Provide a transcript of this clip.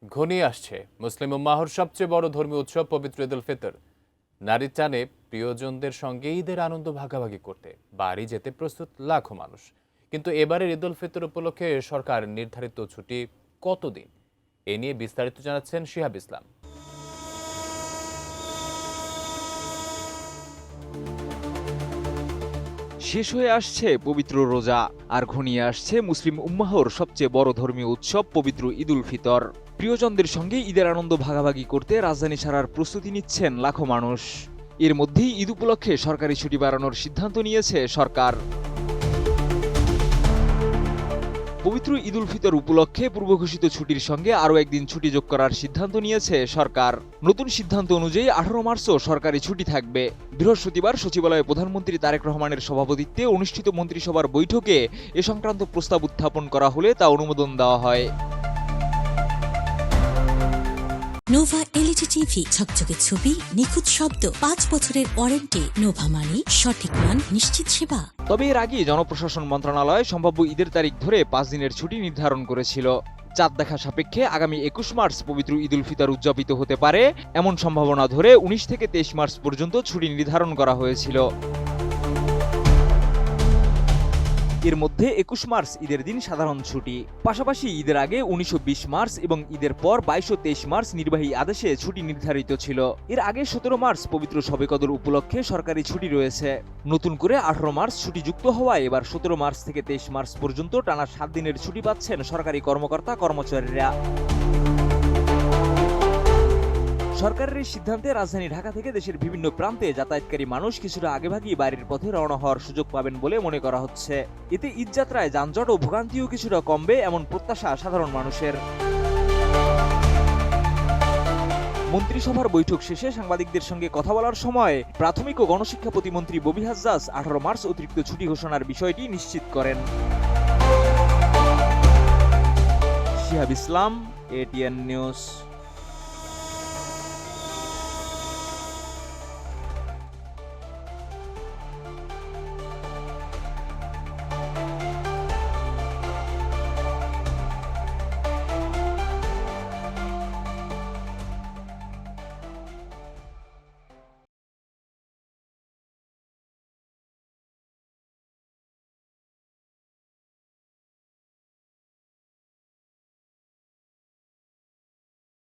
ঘনিয়ে আসছে মুসলিম উম্মাহর সবচেয়ে বড় ধর্মীয় উৎসব পবিত্র ঈদ উল ফিতর। নারীর টানে প্রিয়জনদের সঙ্গে ঈদের আনন্দ ভাগাভাগি করতে বাড়ি যেতে প্রস্তুত লাখো মানুষ। কিন্তু এবারের ঈদ উল ফিতর উপলক্ষে সরকার নির্ধারিত ছুটি কতদিন, এ নিয়ে বিস্তারিত জানাচ্ছেন শিহাব ইসলাম। শেষ হয়ে আসছে পবিত্র রোজা, আর ঘনিয়ে আসছে মুসলিম উম্মাহর সবচেয়ে বড় ধর্মীয় উৎসব পবিত্র ঈদ উল ফিতর। প্রিয়জনদের সঙ্গে ঈদের আনন্দ ভাগাভাগি করতে রাজধানী ছাড়ার প্রস্তুতি নিচ্ছেন লাখো মানুষ। এর মধ্যেই ঈদ উপলক্ষে সরকারি ছুটি বাড়ানোর সিদ্ধান্ত নিয়েছে সরকার। পবিত্র ঈদ উল ফিতর উপলক্ষে পূর্বঘোষিত ছুটির সঙ্গে আরও একদিন ছুটি যোগ করার সিদ্ধান্ত নিয়েছে সরকার। নতুন সিদ্ধান্ত অনুযায়ী 18 মার্চও সরকারি ছুটি থাকবে। বৃহস্পতিবার সচিবালয়ে প্রধানমন্ত্রী তারেক রহমানের সভাপতিত্বে অনুষ্ঠিত মন্ত্রিসভার বৈঠকে এ সংক্রান্ত প্রস্তাব উত্থাপন করা হলে তা অনুমোদন দেওয়া হয়। নোভা এলইডি টিভি, ঝকঝকে ছবি, নিখুঁত শব্দ, 5 বছরের ওয়ারেন্টি। নোভা মানে সঠিক মান, নিশ্চিত সেবা। তবে এর আগে জনপ্রশাসন মন্ত্রণালয় সম্ভাব্য ঈদের তারিখ ধরে 5 দিনের ছুটি নির্ধারণ করেছিল। চাঁদ দেখা সাপেক্ষে আগামী 21 মার্চ পবিত্র ঈদ উল ফিতর উদযাপিত হতে পারে এমন সম্ভাবনা ধরে 19 থেকে 23 মার্চ পর্যন্ত ছুটি নির্ধারণ করা হয়েছিল। এর মধ্যে 21 মার্চ ঈদের দিন সাধারণ ছুটি, পাশাপাশি ঈদের আগে 19 ও 20 মার্চ এবং ঈদের পর 22 ও 23 মার্চ নির্বাহী আদেশে ছুটি নির্ধারিত ছিল। এর আগে 17 মার্চ পবিত্র শবে কদর উপলক্ষে সরকারি ছুটি রয়েছে। নতুন করে 18 মার্চ ছুটি যুক্ত হওয়ায় এবার 17 মার্চ থেকে 23 মার্চ পর্যন্ত টানা 7 দিনের ছুটি পাচ্ছেন সরকারি কর্মকর্তা কর্মচারীরা। সরকারের এই সিদ্ধান্তে রাজধানী ঢাকা থেকে দেশের বিভিন্ন প্রান্তে যাতায়াতকারী মানুষ কিছুটা আগেভাগেই বাড়ির পথে রওনা হওয়ার সুযোগ পাবেন বলে মনে করা হচ্ছে। এতে ঈদযাত্রায় যানজট ও ভোগান্তিও কিছুটা কমবে এমন প্রত্যাশা সাধারণ মানুষের। মন্ত্রিসভার বৈঠক শেষে সাংবাদিকদের সঙ্গে কথা বলার সময় প্রাথমিক ও গণশিক্ষা প্রতিমন্ত্রী ববি হাজ্জাজ 18 মার্চ অতিরিক্ত ছুটি ঘোষণার বিষয়টি নিশ্চিত করেন। শিহাব ইসলাম, এটিএন নিউজ।